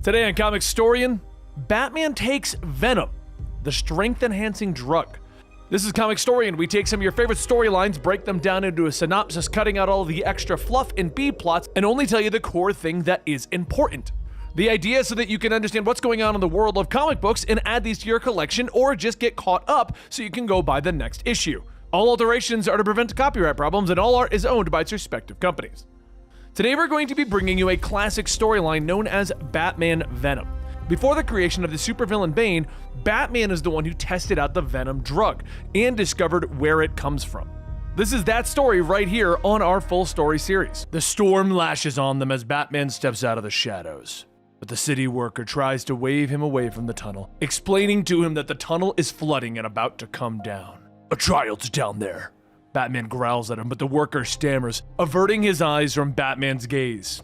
Today on Comicstorian, Batman takes Venom, the strength-enhancing drug. This is Comicstorian. We take some of your favorite storylines, break them down into a synopsis, cutting out all the extra fluff and B-plots, and only tell you the core thing that is important. The idea is so that you can understand what's going on in the world of comic books and add these to your collection, or just get caught up so you can go buy the next issue. All alterations are to prevent copyright problems, and all art is owned by its respective companies. Today we're going to be bringing you a classic storyline known as Batman Venom. Before the creation of the supervillain Bane, Batman is the one who tested out the Venom drug and discovered where it comes from. This is that story right here on our full story series. The storm lashes on them as Batman steps out of the shadows, but the city worker tries to wave him away from the tunnel, explaining to him that the tunnel is flooding and about to come down. "A child's down there." Batman growls at him, but the worker stammers, averting his eyes from Batman's gaze.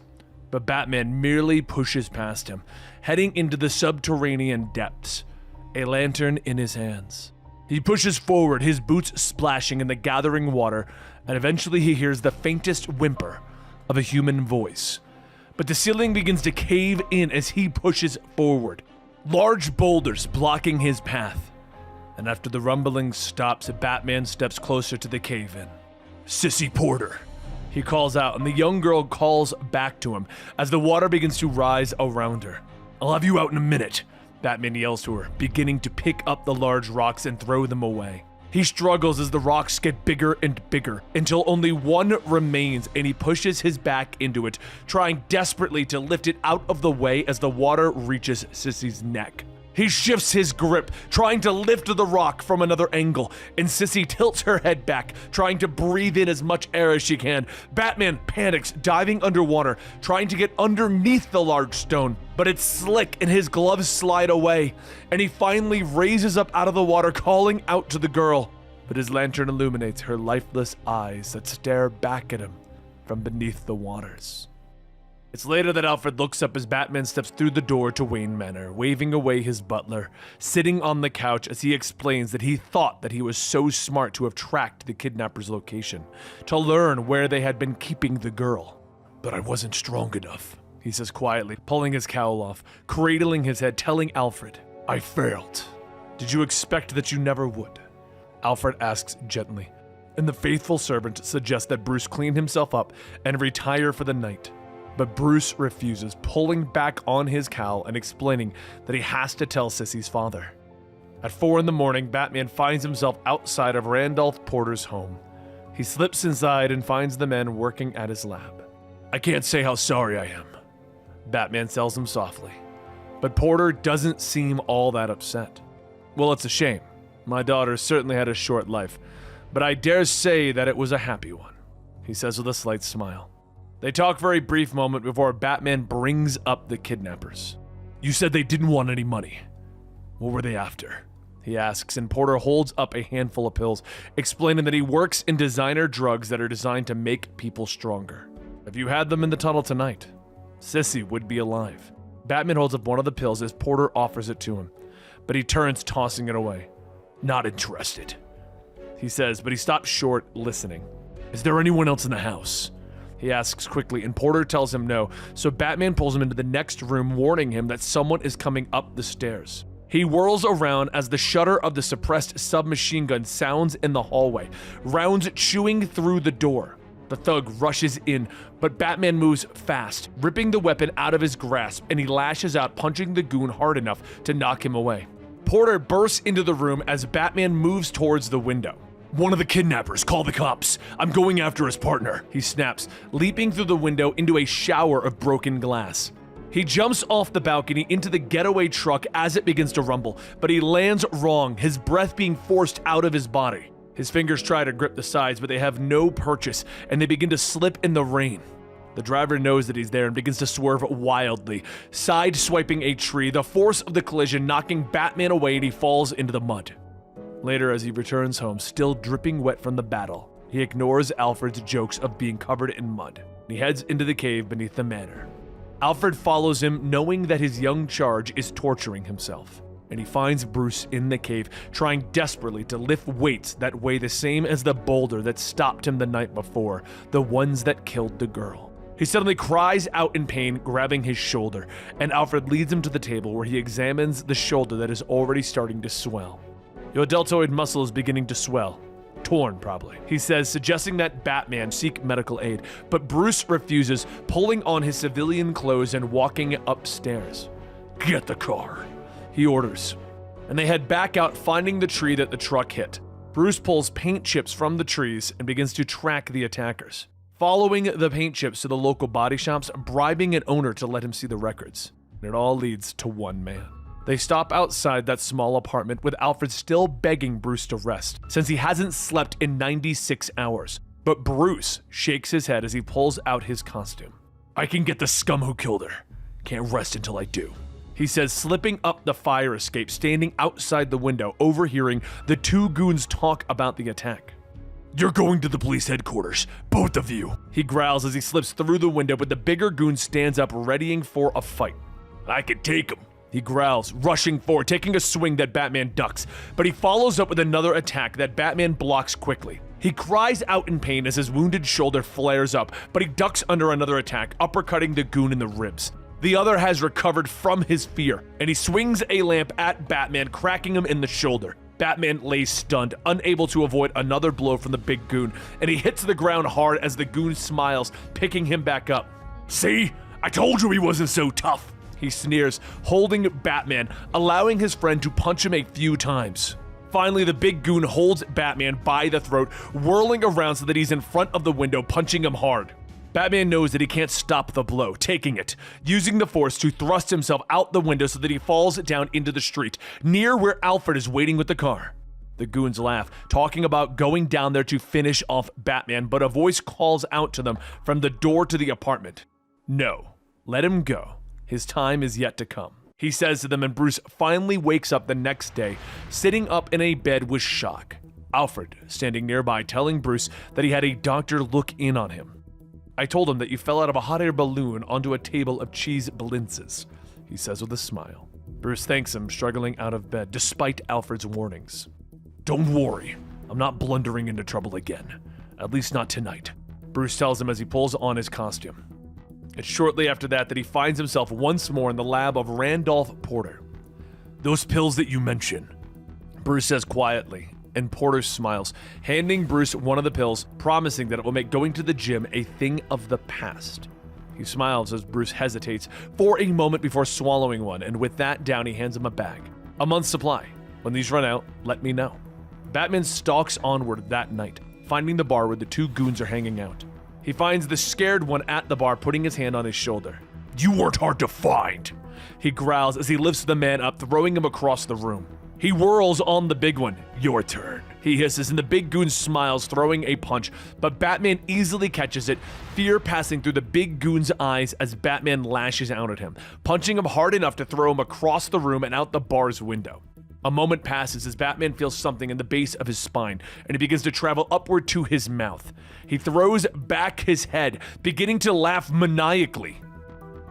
But Batman merely pushes past him, heading into the subterranean depths, a lantern in his hands. He pushes forward, his boots splashing in the gathering water, and eventually he hears the faintest whimper of a human voice. But the ceiling begins to cave in as he pushes forward, large boulders blocking his path. And after the rumbling stops, Batman steps closer to the cave-in. "Sissy Porter," he calls out, and the young girl calls back to him as the water begins to rise around her. "I'll have you out in a minute," Batman yells to her, beginning to pick up the large rocks and throw them away. He struggles as the rocks get bigger and bigger until only one remains, and he pushes his back into it, trying desperately to lift it out of the way as the water reaches Sissy's neck. He shifts his grip, trying to lift the rock from another angle, and Sissy tilts her head back, trying to breathe in as much air as she can. Batman panics, diving underwater, trying to get underneath the large stone, but it's slick and his gloves slide away, and he finally raises up out of the water, calling out to the girl. But his lantern illuminates her lifeless eyes that stare back at him from beneath the waters. It's later that Alfred looks up as Batman steps through the door to Wayne Manor, waving away his butler, sitting on the couch as he explains that he thought that he was so smart to have tracked the kidnapper's location, to learn where they had been keeping the girl. "But I wasn't strong enough," he says quietly, pulling his cowl off, cradling his head, telling Alfred, "I failed. Did you expect that you never would?" Alfred asks gently, and the faithful servant suggests that Bruce clean himself up and retire for the night. But Bruce refuses, pulling back on his cowl and explaining that he has to tell Sissy's father. At 4 in the morning, Batman finds himself outside of Randolph Porter's home. He slips inside and finds the men working at his lab. "I can't say how sorry I am," Batman tells him softly. But Porter doesn't seem all that upset. "Well, it's a shame. My daughter certainly had a short life, but I dare say that it was a happy one," he says with a slight smile. They talk for a brief moment before Batman brings up the kidnappers. "You said they didn't want any money. What were they after?" he asks, and Porter holds up a handful of pills, explaining that he works in designer drugs that are designed to make people stronger. "If you had them in the tunnel tonight, Sissy would be alive." Batman holds up one of the pills as Porter offers it to him, but he turns, tossing it away. "Not interested," he says, but he stops short, listening. "Is there anyone else in the house?" he asks quickly, and Porter tells him no, so Batman pulls him into the next room, warning him that someone is coming up the stairs. He whirls around as the shutter of the suppressed submachine gun sounds in the hallway, rounds chewing through the door. The thug rushes in, but Batman moves fast, ripping the weapon out of his grasp, and he lashes out, punching the goon hard enough to knock him away. Porter bursts into the room as Batman moves towards the window. "One of the kidnappers, call the cops. I'm going after his partner," he snaps, leaping through the window into a shower of broken glass. He jumps off the balcony into the getaway truck as it begins to rumble, but he lands wrong, his breath being forced out of his body. His fingers try to grip the sides, but they have no purchase, and they begin to slip in the rain. The driver knows that he's there and begins to swerve wildly, side-swiping a tree, the force of the collision knocking Batman away, and he falls into the mud. Later, as he returns home, still dripping wet from the battle, he ignores Alfred's jokes of being covered in mud. He heads into the cave beneath the manor. Alfred follows him, knowing that his young charge is torturing himself, and he finds Bruce in the cave, trying desperately to lift weights that weigh the same as the boulder that stopped him the night before, the ones that killed the girl. He suddenly cries out in pain, grabbing his shoulder, and Alfred leads him to the table where he examines the shoulder that is already starting to swell. Your deltoid muscle is beginning to swell. Torn, probably, he says, suggesting that Batman seek medical aid, but Bruce refuses, pulling on his civilian clothes and walking upstairs. Get the car, he orders, and they head back out, finding the tree that the truck hit. Bruce pulls paint chips from the trees and begins to track the attackers, following the paint chips to the local body shops, bribing an owner to let him see the records. And it all leads to one man. They stop outside that small apartment with Alfred still begging Bruce to rest, since he hasn't slept in 96 hours. But Bruce shakes his head as he pulls out his costume. I can get the scum who killed her. Can't rest until I do, he says, slipping up the fire escape, standing outside the window, overhearing the two goons talk about the attack. You're going to the police headquarters, both of you, he growls as he slips through the window, but the bigger goon stands up, readying for a fight. I can take him, he growls, rushing forward, taking a swing that Batman ducks, but he follows up with another attack that Batman blocks quickly. He cries out in pain as his wounded shoulder flares up, but he ducks under another attack, uppercutting the goon in the ribs. The other has recovered from his fear, and he swings a lamp at Batman, cracking him in the shoulder. Batman lays stunned, unable to avoid another blow from the big goon, and he hits the ground hard as the goon smiles, picking him back up. See? I told you he wasn't so tough, he sneers, holding Batman, allowing his friend to punch him a few times. Finally, the big goon holds Batman by the throat, whirling around so that he's in front of the window, punching him hard. Batman knows that he can't stop the blow, taking it, using the force to thrust himself out the window so that he falls down into the street, near where Alfred is waiting with the car. The goons laugh, talking about going down there to finish off Batman, but a voice calls out to them from the door to the apartment. No, let him go. His time is yet to come, he says to them, and Bruce finally wakes up the next day, sitting up in a bed with shock. Alfred standing nearby, telling Bruce that he had a doctor look in on him. I told him that you fell out of a hot air balloon onto a table of cheese blintzes, he says with a smile. Bruce thanks him, struggling out of bed, despite Alfred's warnings. Don't worry, I'm not blundering into trouble again. At least not tonight, Bruce tells him as he pulls on his costume. It's shortly after that he finds himself once more in the lab of Randolph Porter. Those pills that you mention, Bruce says quietly, and Porter smiles, handing Bruce one of the pills, promising that it will make going to the gym a thing of the past. He smiles as Bruce hesitates for a moment before swallowing one, and with that down, he hands him a bag. A month's supply. When these run out, let me know. Batman stalks onward that night, finding the bar where the two goons are hanging out. He finds the scared one at the bar, putting his hand on his shoulder. You weren't hard to find, he growls as he lifts the man up, throwing him across the room. He whirls on the big one. Your turn, he hisses, and the big goon smiles, throwing a punch, but Batman easily catches it, fear passing through the big goon's eyes as Batman lashes out at him, punching him hard enough to throw him across the room and out the bar's window. A moment passes as Batman feels something in the base of his spine, and it begins to travel upward to his mouth. He throws back his head, beginning to laugh maniacally.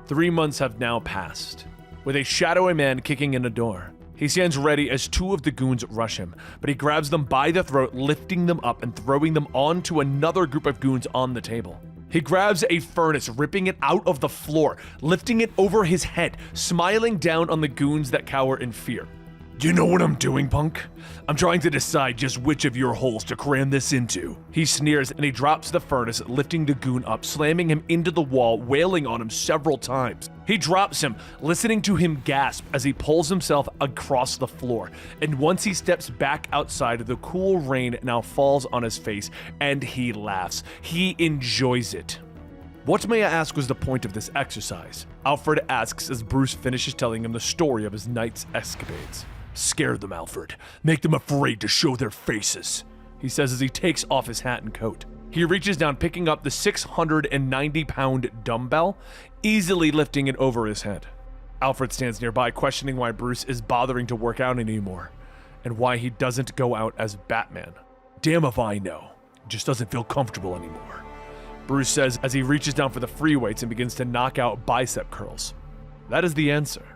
3 months have now passed, with a shadowy man kicking in a door. He stands ready as two of the goons rush him, but he grabs them by the throat, lifting them up and throwing them onto another group of goons on the table. He grabs a furnace, ripping it out of the floor, lifting it over his head, smiling down on the goons that cower in fear. Do you know what I'm doing, punk? I'm trying to decide just which of your holes to cram this into. He sneers and he drops the furnace, lifting the goon up, slamming him into the wall, wailing on him several times. He drops him, listening to him gasp as he pulls himself across the floor. And once he steps back outside, the cool rain now falls on his face, and he laughs. He enjoys it. What, may I ask, was the point of this exercise? Alfred asks as Bruce finishes telling him the story of his night's escapades. Scare them, Alfred. Make them afraid to show their faces, he says as he takes off his hat and coat. He reaches down, picking up the 690-pound dumbbell, easily lifting it over his head. Alfred stands nearby, questioning why Bruce is bothering to work out anymore, and why he doesn't go out as Batman. Damn if I know. It just doesn't feel comfortable anymore, Bruce says as he reaches down for the free weights and begins to knock out bicep curls. That is the answer.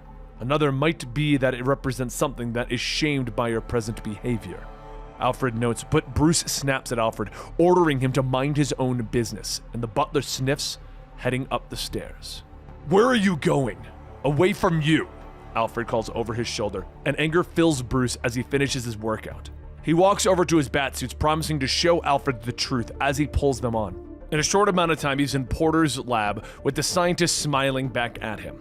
Another might be that it represents something that is shamed by your present behavior, Alfred notes, but Bruce snaps at Alfred, ordering him to mind his own business, and the butler sniffs heading up the stairs. "Where are you going?" "Away from you," Alfred calls over his shoulder, and anger fills Bruce as he finishes his workout. He walks over to his batsuits, promising to show Alfred the truth as he pulls them on. In a short amount of time, he's in Porter's lab with the scientist smiling back at him.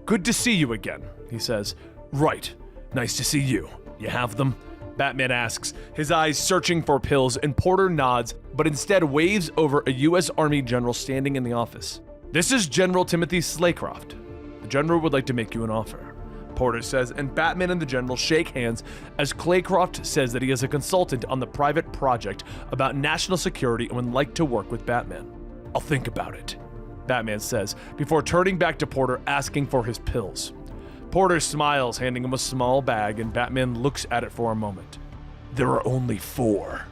"Good to see you again," he says. "Right. Nice to see you. You have them?" Batman asks, his eyes searching for pills, and Porter nods, but instead waves over a U.S. Army general standing in the office. "This is General Timothy Slaycroft. The general would like to make you an offer," Porter says, and Batman and the general shake hands as Claycroft says that he is a consultant on the private project about national security and would like to work with Batman. "I'll think about it," Batman says, before turning back to Porter asking for his pills. Porter smiles, handing him a small bag, and Batman looks at it for a moment. "There are only 4,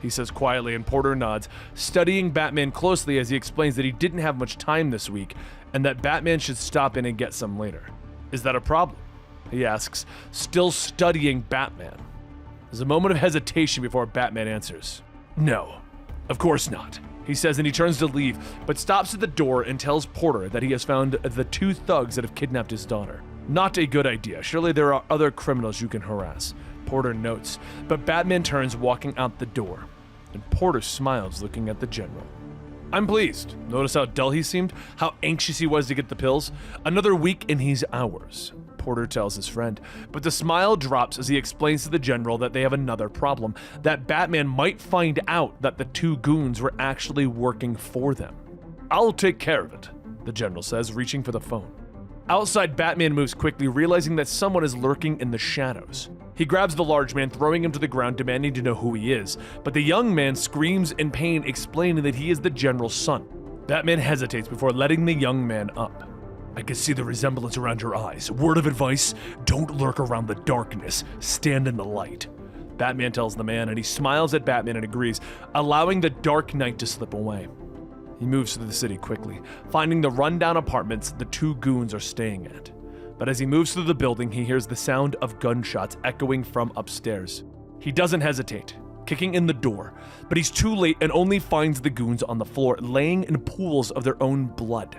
he says quietly, and Porter nods, studying Batman closely as he explains that he didn't have much time this week and that Batman should stop in and get some later. "Is that a problem?" he asks, still studying Batman. There's a moment of hesitation before Batman answers. "No, of course not," he says, and he turns to leave, but stops at the door and tells Porter that he has found the 2 thugs that have kidnapped his daughter. "Not a good idea. Surely there are other criminals you can harass," Porter notes, but Batman turns, walking out the door, and Porter smiles, looking at the general. "I'm pleased. Notice how dull he seemed? How anxious he was to get the pills? Another week and he's ours," Porter tells his friend, but the smile drops as he explains to the general that they have another problem, that Batman might find out that the 2 goons were actually working for them. "I'll take care of it," the general says, reaching for the phone. Outside, Batman moves quickly, realizing that someone is lurking in the shadows. He grabs the large man, throwing him to the ground, demanding to know who he is, but the young man screams in pain, explaining that he is the general's son. Batman hesitates before letting the young man up. "I can see the resemblance around your eyes. Word of advice, don't lurk around the darkness, stand in the light," Batman tells the man, and he smiles at Batman and agrees, allowing the Dark Knight to slip away. He moves through the city quickly, finding the rundown apartments the 2 goons are staying at. But as he moves through the building, he hears the sound of gunshots echoing from upstairs. He doesn't hesitate, kicking in the door, but he's too late and only finds the goons on the floor, laying in pools of their own blood.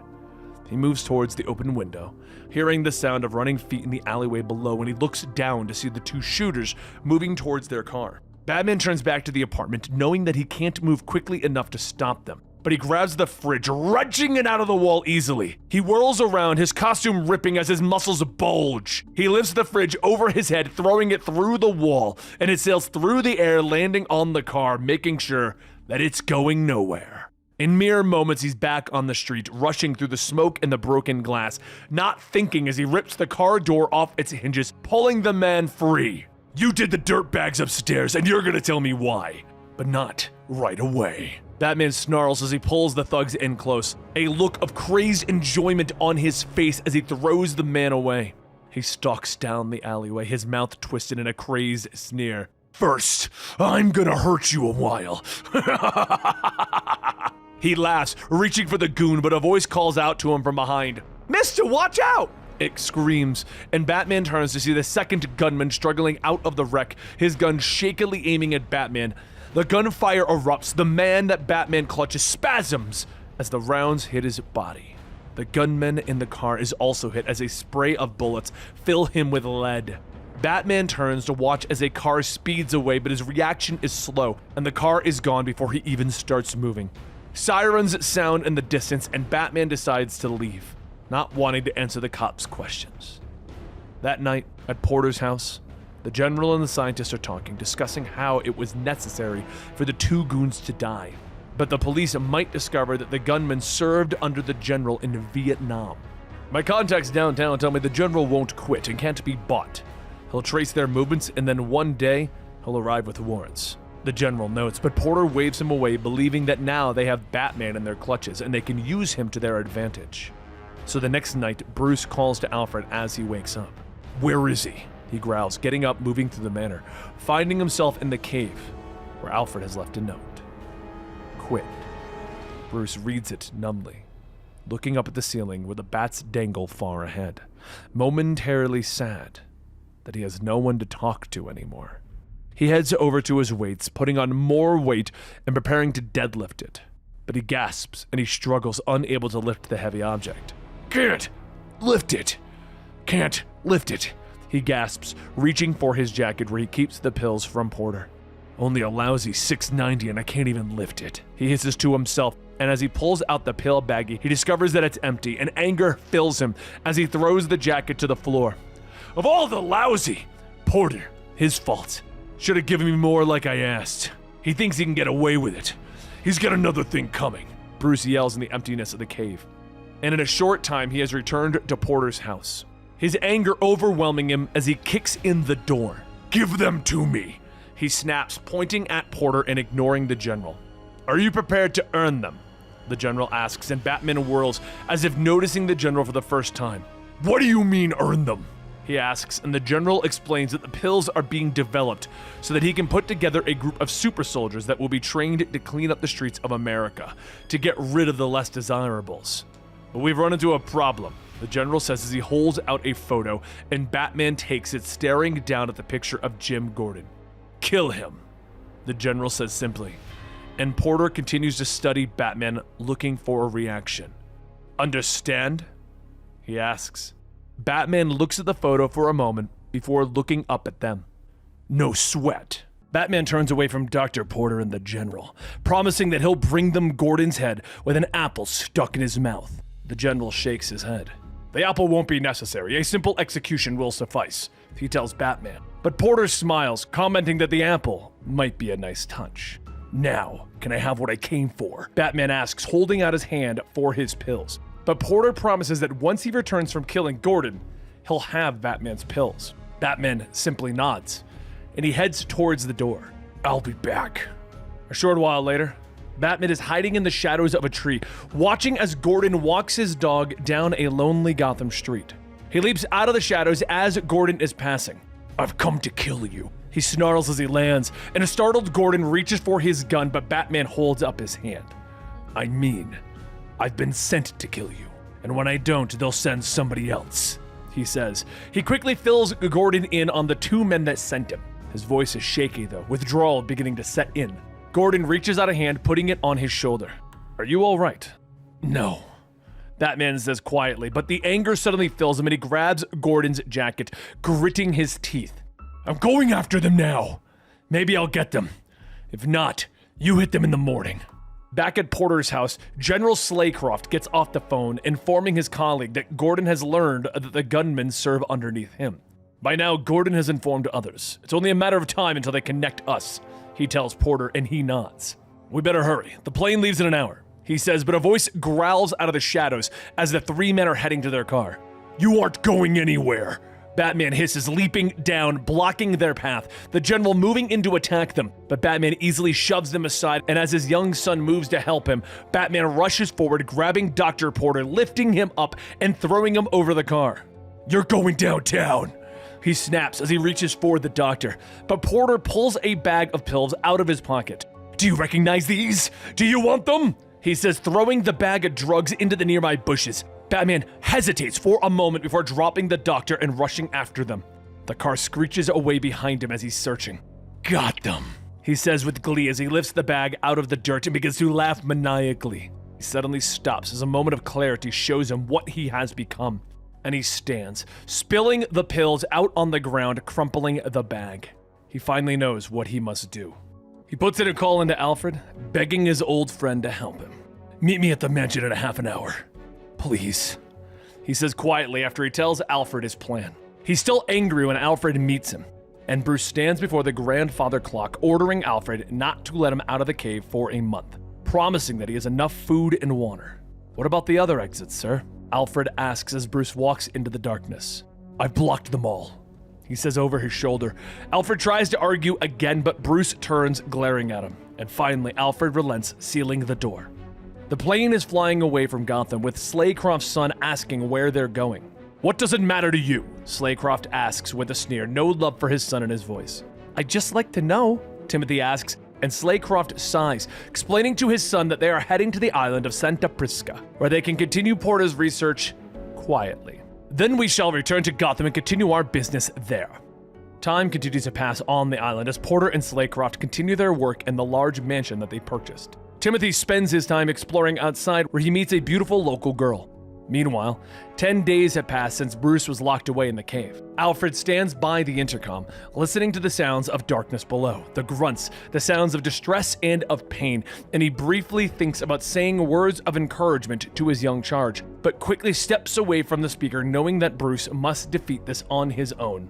He moves towards the open window, hearing the sound of running feet in the alleyway below, and he looks down to see the 2 shooters moving towards their car. Batman turns back to the apartment, knowing that he can't move quickly enough to stop them. But he grabs the fridge, wrenching it out of the wall easily. He whirls around, his costume ripping as his muscles bulge. He lifts the fridge over his head, throwing it through the wall, and it sails through the air, landing on the car, making sure that it's going nowhere. In mere moments, he's back on the street, rushing through the smoke and the broken glass, not thinking as he rips the car door off its hinges, pulling the man free. "You did the dirtbags upstairs, and you're gonna tell me why. But not right away." Batman snarls as he pulls the thugs in close, a look of crazed enjoyment on his face as he throws the man away. He stalks down the alleyway, his mouth twisted in a crazed sneer. "First, I'm gonna hurt you a while." He laughs, reaching for the goon, but a voice calls out to him from behind. "Mister, watch out!" it screams, and Batman turns to see the second gunman struggling out of the wreck, his gun shakily aiming at Batman. The gunfire erupts, the man that Batman clutches spasms as the rounds hit his body. The gunman in the car is also hit as a spray of bullets fill him with lead. Batman turns to watch as a car speeds away, but his reaction is slow, and the car is gone before he even starts moving. Sirens sound in the distance, and Batman decides to leave, not wanting to answer the cops' questions. That night, at Porter's house, the general and the scientist are talking, discussing how it was necessary for the 2 goons to die. But the police might discover that the gunman served under the general in Vietnam. "My contacts downtown tell me the general won't quit and can't be bought. He'll trace their movements, and then one day, he'll arrive with warrants," the general notes, but Porter waves him away, believing that now they have Batman in their clutches and they can use him to their advantage. So the next night, Bruce calls to Alfred as he wakes up. "Where is he?" he growls, getting up, moving through the manor, finding himself in the cave, where Alfred has left a note. "Quit." Bruce reads it numbly, looking up at the ceiling where the bats dangle far ahead, momentarily sad that he has no one to talk to anymore. He heads over to his weights, putting on more weight and preparing to deadlift it. but he gasps and he struggles, unable to lift the heavy object. Can't lift it. Can't lift it, he gasps, reaching for his jacket where he keeps the pills from Porter. Only a lousy $6.90 and I can't even lift it, he hisses to himself, and as he pulls out the pill baggie, he discovers that it's empty, and anger fills him as he throws the jacket to the floor. Of all the lousy! Porter, his fault. Should have given me more like I asked. He thinks he can get away with it. He's got another thing coming, Bruce yells in the emptiness of the cave. And in a short time, he has returned to Porter's house, his anger overwhelming him as he kicks in the door. Give them to me, he snaps, pointing at Porter and ignoring the general. Are you prepared to earn them? The general asks, and Batman whirls as if noticing the general for the first time. What do you mean, earn them? He asks, and the general explains that the pills are being developed so that he can put together a group of super soldiers that will be trained to clean up the streets of America, to get rid of the less desirables. But we've run into a problem, the general says as he holds out a photo, and Batman takes it, staring down at the picture of Jim Gordon. Kill him, the general says simply, and Porter continues to study Batman, looking for a reaction. Understand? He asks. Batman looks at the photo for a moment before looking up at them. No sweat. Batman turns away from Dr. Porter and the general, promising that he'll bring them Gordon's head with an apple stuck in his mouth. The general shakes his head. The apple won't be necessary. A simple execution will suffice, he tells Batman. But Porter smiles, commenting that the apple might be a nice touch. Now, can I have what I came for? Batman asks, holding out his hand for his pills. But Porter promises that once he returns from killing Gordon, he'll have Batman's pills. Batman simply nods, and he heads towards the door. I'll be back. A short while later, Batman is hiding in the shadows of a tree, watching as Gordon walks his dog down a lonely Gotham street. He leaps out of the shadows as Gordon is passing. I've come to kill you, he snarls as he lands, and a startled Gordon reaches for his gun, but Batman holds up his hand. I mean, I've been sent to kill you, and when I don't, they'll send somebody else, he says. He quickly fills Gordon in on the two men that sent him. His voice is shaky though, withdrawal beginning to set in. Gordon reaches out a hand, putting it on his shoulder. Are you all right? No, Batman says quietly, but the anger suddenly fills him and he grabs Gordon's jacket, gritting his teeth. I'm going after them now. Maybe I'll get them. If not, you hit them in the morning. Back at Porter's house, General Slaycroft gets off the phone, informing his colleague that Gordon has learned that the gunmen serve underneath him. By now, Gordon has informed others. It's only a matter of time until they connect us, he tells Porter, and he nods. We better hurry. The plane leaves in an hour, he says, but a voice growls out of the shadows as the three men are heading to their car. You aren't going anywhere, Batman hisses, leaping down, blocking their path, the general moving in to attack them, but Batman easily shoves them aside, and as his young son moves to help him, Batman rushes forward, grabbing Dr. Porter, lifting him up, and throwing him over the car. You're going downtown, he snaps as he reaches for the doctor, but Porter pulls a bag of pills out of his pocket. Do you recognize these? Do you want them? He says, throwing the bag of drugs into the nearby bushes. Batman hesitates for a moment before dropping the doctor and rushing after them. The car screeches away behind him as he's searching. Got them, he says with glee as he lifts the bag out of the dirt and begins to laugh maniacally. He suddenly stops as a moment of clarity shows him what he has become. And he stands, spilling the pills out on the ground, crumpling the bag. He finally knows what he must do. He puts in a call into Alfred, begging his old friend to help him. Meet me at the mansion in a half an hour. Please, he says quietly after he tells Alfred his plan. He's still angry when Alfred meets him, and Bruce stands before the grandfather clock, ordering Alfred not to let him out of the cave for a month, promising that he has enough food and water. What about the other exits, sir? Alfred asks as Bruce walks into the darkness. I've blocked them all, he says over his shoulder. Alfred tries to argue again, but Bruce turns, glaring at him, and finally Alfred relents, sealing the door. The plane is flying away from Gotham, with Slaycroft's son asking where they're going. What does it matter to you? Slaycroft asks with a sneer, no love for his son in his voice. I'd just like to know, Timothy asks, and Slaycroft sighs, explaining to his son that they are heading to the island of Santa Prisca, where they can continue Porter's research quietly. Then we shall return to Gotham and continue our business there. Time continues to pass on the island as Porter and Slaycroft continue their work in the large mansion that they purchased. Timothy spends his time exploring outside where he meets a beautiful local girl. Meanwhile, 10 days have passed since Bruce was locked away in the cave. Alfred stands by the intercom, listening to the sounds of darkness below, the grunts, the sounds of distress and of pain, and he briefly thinks about saying words of encouragement to his young charge, but quickly steps away from the speaker, knowing that Bruce must defeat this on his own.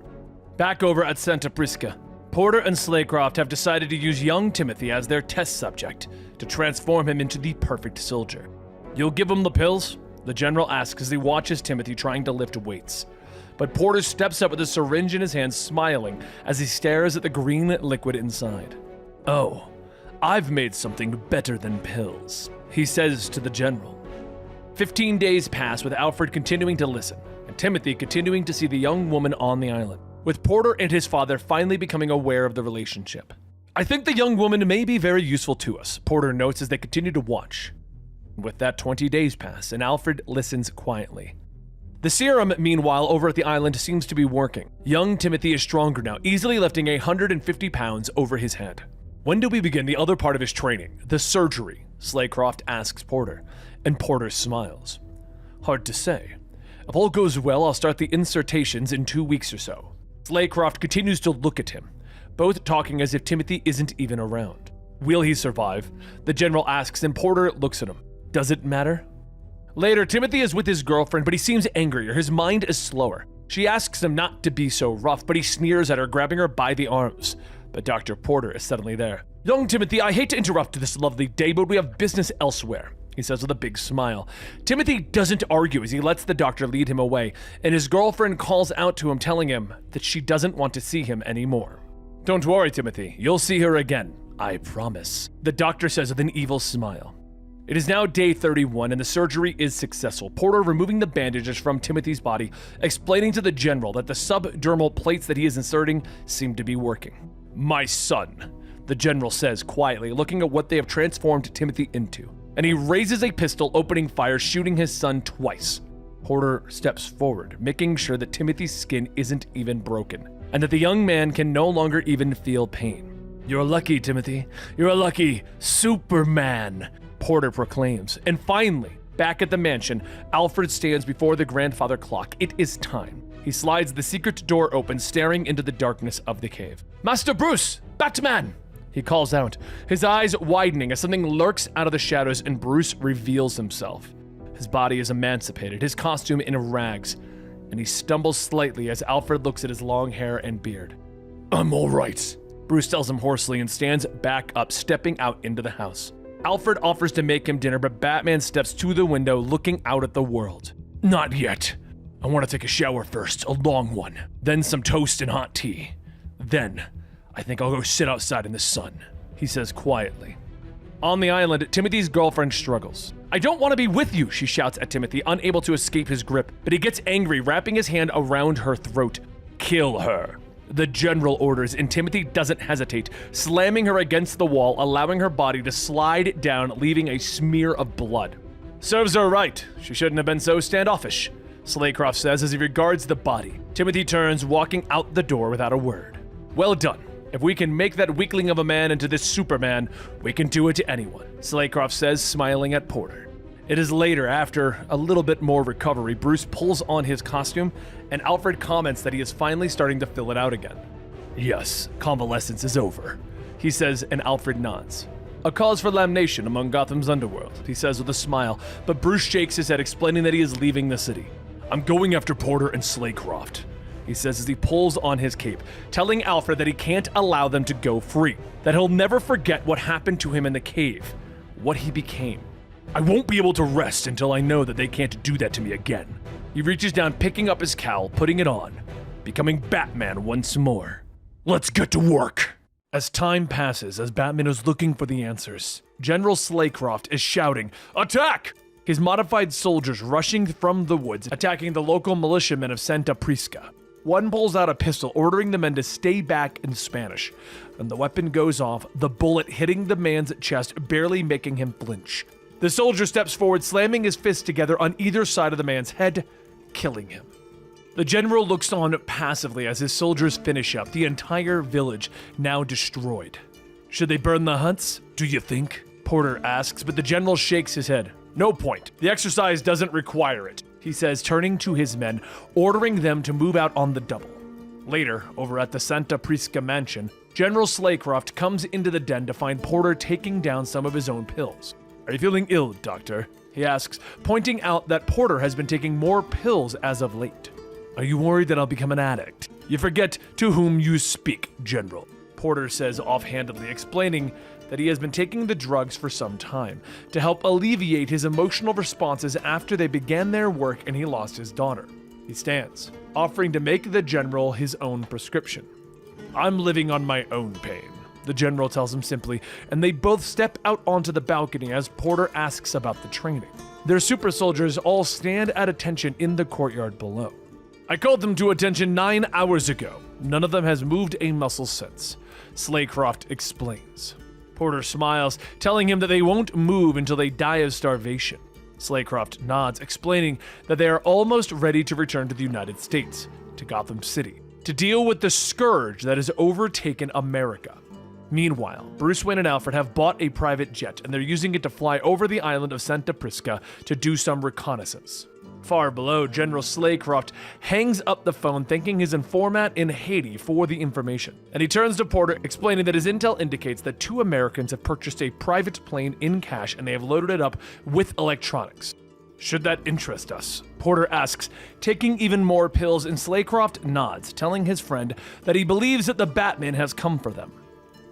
Back over at Santa Prisca, Porter and Slaycroft have decided to use young Timothy as their test subject to transform him into the perfect soldier. "You'll give him the pills?" the general asks as he watches Timothy trying to lift weights. But Porter steps up with a syringe in his hand, smiling as he stares at the green liquid inside. "Oh, I've made something better than pills," he says to the general. 15 days pass with Alfred continuing to listen, and Timothy continuing to see the young woman on the island, with Porter and his father finally becoming aware of the relationship. "I think the young woman may be very useful to us," Porter notes as they continue to watch. With that, 20 days pass, and Alfred listens quietly. The serum, meanwhile, over at the island seems to be working. Young Timothy is stronger now, easily lifting 150 pounds over his head. "When do we begin the other part of his training, the surgery?" Slaycroft asks Porter, and Porter smiles. "Hard to say. If all goes well, I'll start the insertations in 2 weeks or so." Slaycroft continues to look at him, both talking as if Timothy isn't even around. "Will he survive?" the general asks, and Porter looks at him. "Does it matter?" Later, Timothy is with his girlfriend, but he seems angrier. His mind is slower. She asks him not to be so rough, but he sneers at her, grabbing her by the arms. But Dr. Porter is suddenly there. "Young Timothy, I hate to interrupt this lovely day, but we have business elsewhere," he says with a big smile. Timothy doesn't argue as he lets the doctor lead him away, and his girlfriend calls out to him, telling him that she doesn't want to see him anymore. "Don't worry, Timothy. You'll see her again. I promise," the doctor says with an evil smile. It is now day 31 and the surgery is successful. Porter removing the bandages from Timothy's body, explaining to the general that the subdermal plates that he is inserting seem to be working. "My son," the general says quietly, looking at what they have transformed Timothy into. And he raises a pistol, opening fire, shooting his son twice. Porter steps forward, making sure that Timothy's skin isn't even broken, and that the young man can no longer even feel pain. "You're lucky, Timothy. You're a lucky Superman," Porter proclaims. And finally, back at the mansion, Alfred stands before the grandfather clock. It is time. He slides the secret door open, staring into the darkness of the cave. "Master Bruce! Batman!" he calls out, his eyes widening as something lurks out of the shadows and Bruce reveals himself. His body is emancipated, his costume in rags, and he stumbles slightly as Alfred looks at his long hair and beard. "I'm all right," Bruce tells him hoarsely and stands back up, stepping out into the house. Alfred offers to make him dinner, but Batman steps to the window, looking out at the world. "Not yet. I want to take a shower first, a long one. Then some toast and hot tea. Then, I think I'll go sit outside in the sun," he says quietly. On the island, Timothy's girlfriend struggles. "I don't want to be with you," she shouts at Timothy, unable to escape his grip, but he gets angry, wrapping his hand around her throat. "Kill her," the general orders, and Timothy doesn't hesitate, slamming her against the wall, allowing her body to slide down, leaving a smear of blood. "Serves her right. She shouldn't have been so standoffish," Slaycroft says as he regards the body. Timothy turns, walking out the door without a word. "Well done. If we can make that weakling of a man into this Superman, we can do it to anyone," Slaycroft says, smiling at Porter. It is later, after a little bit more recovery, Bruce pulls on his costume, and Alfred comments that he is finally starting to fill it out again. "Yes, convalescence is over," he says, and Alfred nods. "A cause for lamentation among Gotham's underworld," he says with a smile, but Bruce shakes his head, explaining that he is leaving the city. "I'm going after Porter and Slaycroft," he says as he pulls on his cape, telling Alfred that he can't allow them to go free, that he'll never forget what happened to him in the cave, what he became. "I won't be able to rest until I know that they can't do that to me again." He reaches down, picking up his cowl, putting it on, becoming Batman once more. "Let's get to work." As time passes, as Batman is looking for the answers, General Slaycroft is shouting, "Attack!" His modified soldiers rushing from the woods, attacking the local militiamen of Santa Prisca. One pulls out a pistol, ordering the men to stay back in Spanish. When the weapon goes off, the bullet hitting the man's chest, barely making him flinch. The soldier steps forward, slamming his fists together on either side of the man's head, killing him. The general looks on passively as his soldiers finish up, the entire village now destroyed. Should they burn the huts, do you think? Porter asks, but the general shakes his head. No point. The exercise doesn't require it, he says, turning to his men, ordering them to move out on the double. Later, over at the Santa Prisca mansion, General Slaycroft comes into the den to find Porter taking down some of his own pills. Are you feeling ill, Doctor? He asks, pointing out that Porter has been taking more pills as of late. Are you worried that I'll become an addict? You forget to whom you speak, General. Porter says offhandedly, explaining that he has been taking the drugs for some time to help alleviate his emotional responses after they began their work and he lost his daughter. He stands, offering to make the general his own prescription. I'm living on my own pain, the general tells him simply, and they both step out onto the balcony as Porter asks about the training. Their super soldiers all stand at attention in the courtyard below. I called them to attention 9 hours ago. None of them has moved a muscle since, Slaycroft explains. Porter smiles, telling him that they won't move until they die of starvation. Slaycroft nods, explaining that they are almost ready to return to the United States, to Gotham City, to deal with the scourge that has overtaken America. Meanwhile, Bruce Wayne and Alfred have bought a private jet, and they're using it to fly over the island of Santa Prisca to do some reconnaissance. Far below, General Slaycroft hangs up the phone, thanking his informant in Haiti for the information. And he turns to Porter, explaining that his intel indicates that 2 Americans have purchased a private plane in cash and they have loaded it up with electronics. Should that interest us? Porter asks, taking even more pills, and Slaycroft nods, telling his friend that he believes that the Batman has come for them.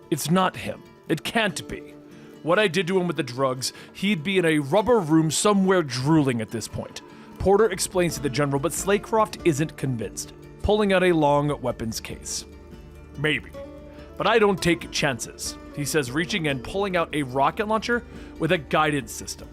It's not him. It can't be. What I did to him with the drugs, he'd be in a rubber room somewhere drooling at this point. Porter explains to the general, but Slaycroft isn't convinced, pulling out a long weapons case. Maybe, but I don't take chances, he says, reaching in, pulling out a rocket launcher with a guidance system.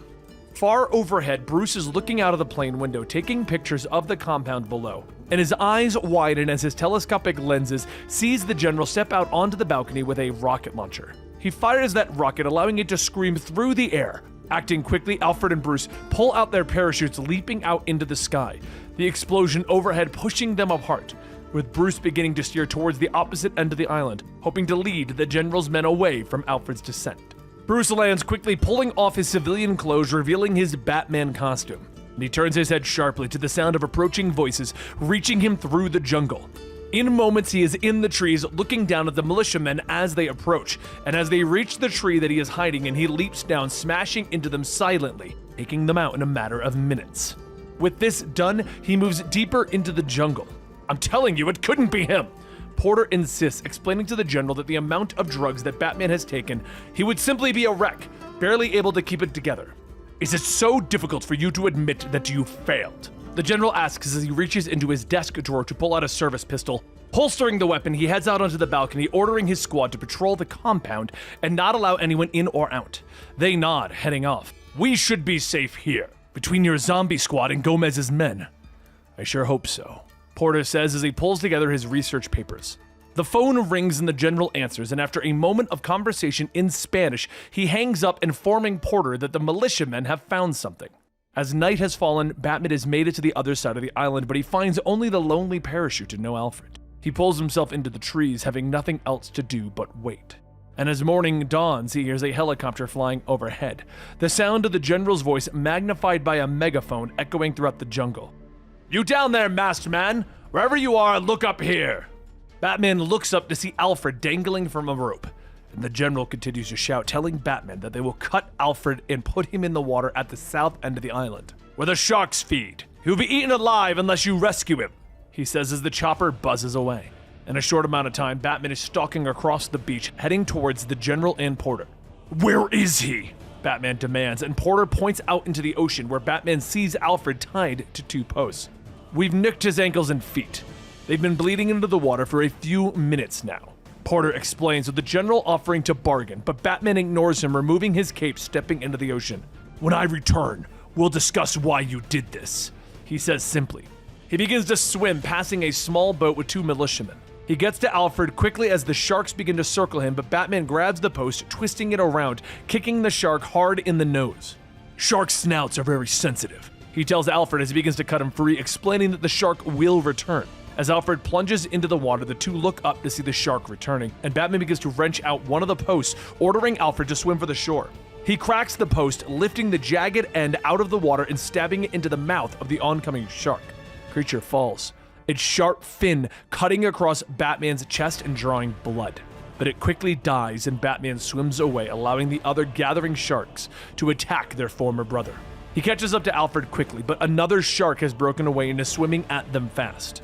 Far overhead, Bruce is looking out of the plane window, taking pictures of the compound below, and his eyes widen as his telescopic lenses sees the general step out onto the balcony with a rocket launcher. He fires that rocket, allowing it to scream through the air. Acting quickly, Alfred and Bruce pull out their parachutes, leaping out into the sky, the explosion overhead pushing them apart, with Bruce beginning to steer towards the opposite end of the island, hoping to lead the general's men away from Alfred's descent. Bruce lands quickly, pulling off his civilian clothes, revealing his Batman costume, and he turns his head sharply to the sound of approaching voices reaching him through the jungle. In moments, he is in the trees, looking down at the militiamen as they approach, and as they reach the tree that he is hiding in, he leaps down, smashing into them silently, taking them out in a matter of minutes. With this done, he moves deeper into the jungle. I'm telling you, it couldn't be him! Porter insists, explaining to the general that the amount of drugs that Batman has taken, he would simply be a wreck, barely able to keep it together. Is it so difficult for you to admit that you failed? The general asks as he reaches into his desk drawer to pull out a service pistol. Holstering the weapon, he heads out onto the balcony, ordering his squad to patrol the compound and not allow anyone in or out. They nod, heading off. We should be safe here, between your zombie squad and Gomez's men. I sure hope so, Porter says as he pulls together his research papers. The phone rings and the general answers, and after a moment of conversation in Spanish, he hangs up, informing Porter that the militiamen have found something. As night has fallen, Batman has made it to the other side of the island, but he finds only the lonely parachute and no Alfred. He pulls himself into the trees, having nothing else to do but wait. And as morning dawns, he hears a helicopter flying overhead, the sound of the general's voice magnified by a megaphone echoing throughout the jungle. You down there, masked man! Wherever you are, look up here! Batman looks up to see Alfred dangling from a rope, and the general continues to shout, telling Batman that they will cut Alfred and put him in the water at the south end of the island, where the sharks feed. He'll be eaten alive unless you rescue him, he says as the chopper buzzes away. In a short amount of time, Batman is stalking across the beach, heading towards the general and Porter. Where is he? Batman demands, and Porter points out into the ocean, where Batman sees Alfred tied to 2 posts. We've nicked his ankles and feet. They've been bleeding into the water for a few minutes now, Porter explains, with the general offering to bargain, but Batman ignores him, removing his cape, stepping into the ocean. When I return, we'll discuss why you did this, he says simply. He begins to swim, passing a small boat with 2 militiamen. He gets to Alfred quickly as the sharks begin to circle him, but Batman grabs the post, twisting it around, kicking the shark hard in the nose. Shark snouts are very sensitive, he tells Alfred as he begins to cut him free, explaining that the shark will return. As Alfred plunges into the water, the 2 look up to see the shark returning, and Batman begins to wrench out one of the posts, ordering Alfred to swim for the shore. He cracks the post, lifting the jagged end out of the water and stabbing it into the mouth of the oncoming shark. Creature falls, its sharp fin cutting across Batman's chest and drawing blood. But it quickly dies and Batman swims away, allowing the other gathering sharks to attack their former brother. He catches up to Alfred quickly, but another shark has broken away and is swimming at them fast.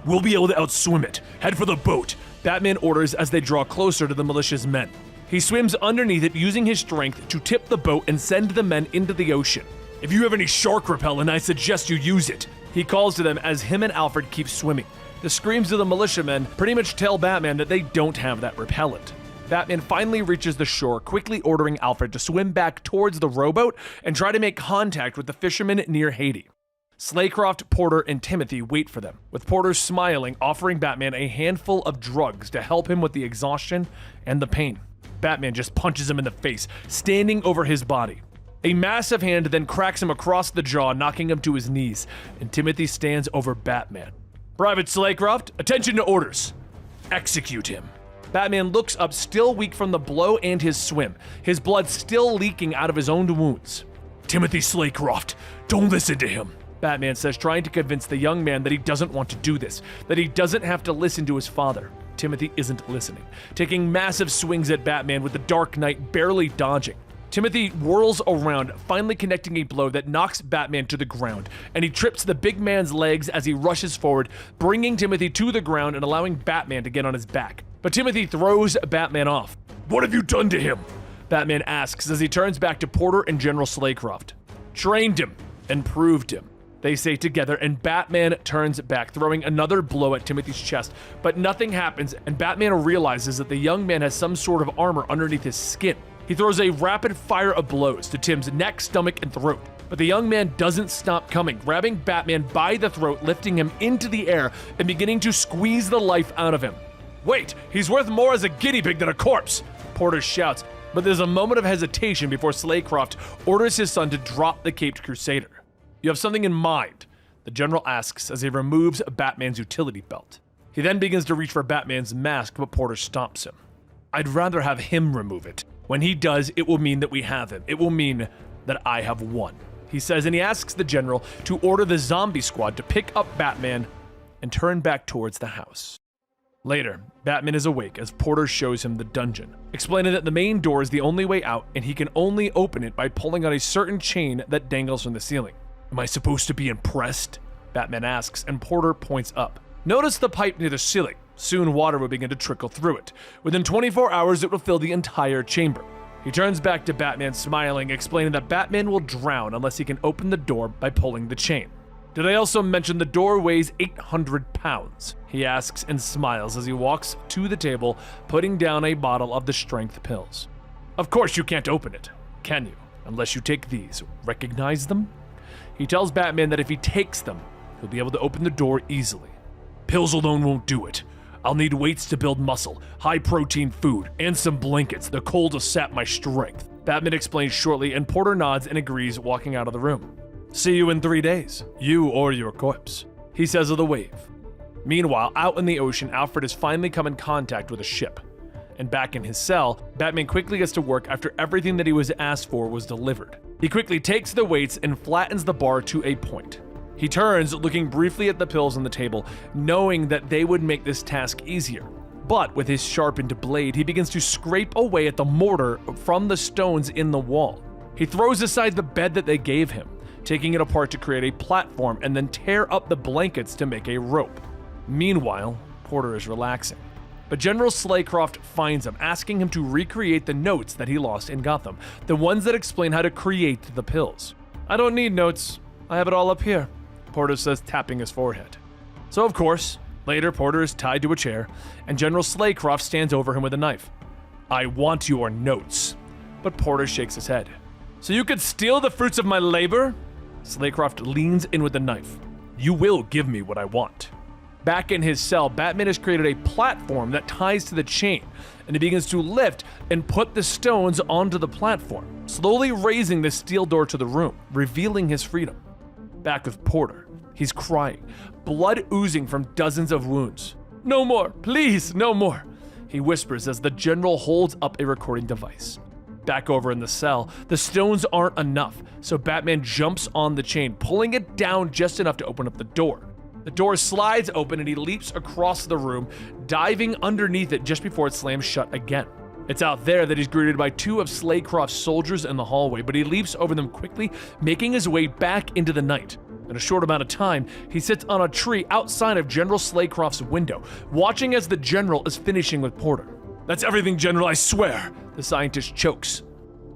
"We'll be able to outswim it. Head for the boat," Batman orders as they draw closer to the malicious men. He swims underneath it, using his strength to tip the boat and send the men into the ocean. "If you have any shark repellent, I suggest you use it," he calls to them as him and Alfred keep swimming. The screams of the militiamen pretty much tell Batman that they don't have that repellent. Batman finally reaches the shore, quickly ordering Alfred to swim back towards the rowboat and try to make contact with the fishermen near Haiti. Slaycroft, Porter, and Timothy wait for them, with Porter smiling, offering Batman a handful of drugs to help him with the exhaustion and the pain. Batman just punches him in the face, standing over his body. A massive hand then cracks him across the jaw, knocking him to his knees, and Timothy stands over Batman. "Private Slaycroft, attention to orders. Execute him." Batman looks up, still weak from the blow and his swim, his blood still leaking out of his own wounds. "Timothy Slaycroft, don't listen to him," Batman says, trying to convince the young man that he doesn't want to do this, that he doesn't have to listen to his father. Timothy isn't listening, taking massive swings at Batman with the Dark Knight barely dodging. Timothy whirls around, finally connecting a blow that knocks Batman to the ground, and he trips the big man's legs as he rushes forward, bringing Timothy to the ground and allowing Batman to get on his back. But Timothy throws Batman off. "What have you done to him?" Batman asks as he turns back to Porter and General Slaycroft. "Trained him and proved him," they say together, and Batman turns back, throwing another blow at Timothy's chest, but nothing happens, and Batman realizes that the young man has some sort of armor underneath his skin. He throws a rapid fire of blows to Tim's neck, stomach, and throat, but the young man doesn't stop coming, grabbing Batman by the throat, lifting him into the air, and beginning to squeeze the life out of him. "Wait, he's worth more as a guinea pig than a corpse," Porter shouts, but there's a moment of hesitation before Slaycroft orders his son to drop the Caped Crusader. "You have something in mind?" the general asks as he removes Batman's utility belt. He then begins to reach for Batman's mask, but Porter stops him. "I'd rather have him remove it. When he does, it will mean that we have him. It will mean that I have won," he says, and he asks the general to order the zombie squad to pick up Batman and turn back towards the house. Later, Batman is awake as Porter shows him the dungeon, explaining that the main door is the only way out and he can only open it by pulling on a certain chain that dangles from the ceiling. "Am I supposed to be impressed?" Batman asks, and Porter points up. "Notice the pipe near the ceiling. Soon water will begin to trickle through it. Within 24 hours, it will fill the entire chamber." He turns back to Batman, smiling, explaining that Batman will drown unless he can open the door by pulling the chain. "Did I also mention the door weighs 800 pounds? He asks and smiles as he walks to the table, putting down a bottle of the strength pills. "Of course you can't open it, can you? Unless you take these. Recognize them?" He tells Batman that if he takes them, he'll be able to open the door easily. "Pills alone won't do it. I'll need weights to build muscle, high-protein food, and some blankets, the cold to sap my strength," Batman explains shortly, and Porter nods and agrees, walking out of the room. "See you in 3 days, you or your corpse," he says of the wave. Meanwhile, out in the ocean, Alfred has finally come in contact with a ship. And back in his cell, Batman quickly gets to work after everything that he was asked for was delivered. He quickly takes the weights and flattens the bar to a point. He turns, looking briefly at the pills on the table, knowing that they would make this task easier. But with his sharpened blade, he begins to scrape away at the mortar from the stones in the wall. He throws aside the bed that they gave him, taking it apart to create a platform and then tear up the blankets to make a rope. Meanwhile, Porter is relaxing. But General Slaycroft finds him, asking him to recreate the notes that he lost in Gotham, the ones that explain how to create the pills. "I don't need notes. I have it all up here," Porter says, tapping his forehead. So of course, later Porter is tied to a chair, and General Slaycroft stands over him with a knife. "I want your notes." But Porter shakes his head. "So you could steal the fruits of my labor?" Slaycroft leans in with the knife. "You will give me what I want." Back in his cell, Batman has created a platform that ties to the chain, and he begins to lift and put the stones onto the platform, slowly raising the steel door to the room, revealing his freedom. Back with Porter, he's crying, blood oozing from dozens of wounds. "No more, please, no more," he whispers as the general holds up a recording device. Back over in the cell, the stones aren't enough, so Batman jumps on the chain, pulling it down just enough to open up the door. The door slides open and he leaps across the room, diving underneath it just before it slams shut again. It's out there that he's greeted by two of Slaycroft's soldiers in the hallway, but he leaps over them quickly, making his way back into the night. In a short amount of time, he sits on a tree outside of General Slaycroft's window, watching as the General is finishing with Porter. "That's everything, General, I swear," the scientist chokes.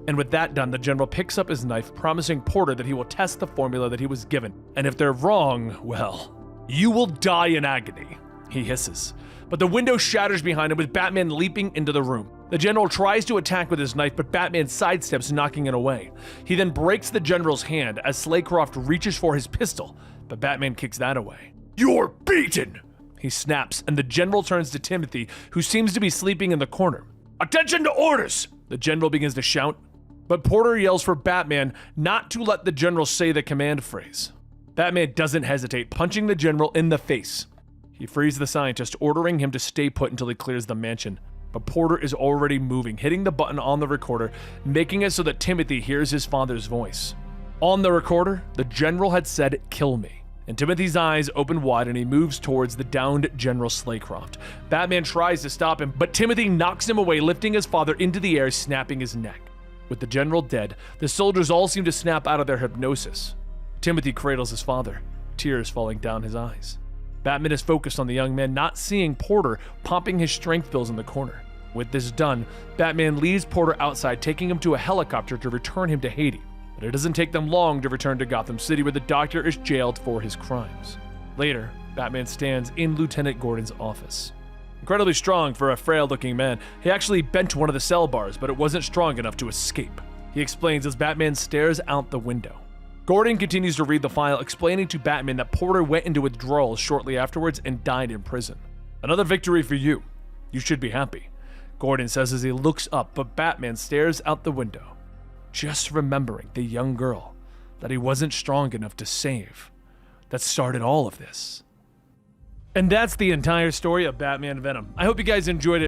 And with that done, the General picks up his knife, promising Porter that he will test the formula that he was given. And if they're wrong, well, "You will die in agony," he hisses. But the window shatters behind him with Batman leaping into the room. The General tries to attack with his knife, but Batman sidesteps, knocking it away. He then breaks the General's hand as Slaycroft reaches for his pistol, but Batman kicks that away. "You're beaten!" he snaps, and the General turns to Timothy, who seems to be sleeping in the corner. "Attention to orders!" the General begins to shout. But Porter yells for Batman not to let the General say the command phrase. Batman doesn't hesitate, punching the General in the face. He frees the scientist, ordering him to stay put until he clears the mansion. But Porter is already moving, hitting the button on the recorder, making it so that Timothy hears his father's voice. On the recorder, the General had said, "Kill me." And Timothy's eyes open wide and he moves towards the downed General Slaycroft. Batman tries to stop him, but Timothy knocks him away, lifting his father into the air, snapping his neck. With the General dead, the soldiers all seem to snap out of their hypnosis. Timothy cradles his father, tears falling down his eyes. Batman is focused on the young man, not seeing Porter popping his strength pills in the corner. With this done, Batman leaves Porter outside, taking him to a helicopter to return him to Haiti. But it doesn't take them long to return to Gotham City, where the Doctor is jailed for his crimes. Later, Batman stands in Lieutenant Gordon's office. Incredibly strong for a frail-looking man, he actually bent one of the cell bars, but it wasn't strong enough to escape. He explains as Batman stares out the window. Gordon continues to read the file, explaining to Batman that Porter went into withdrawal shortly afterwards and died in prison. "Another victory for you. You should be happy," Gordon says as he looks up, but Batman stares out the window, just remembering the young girl that he wasn't strong enough to save that started all of this. And that's the entire story of Batman Venom. I hope you guys enjoyed it.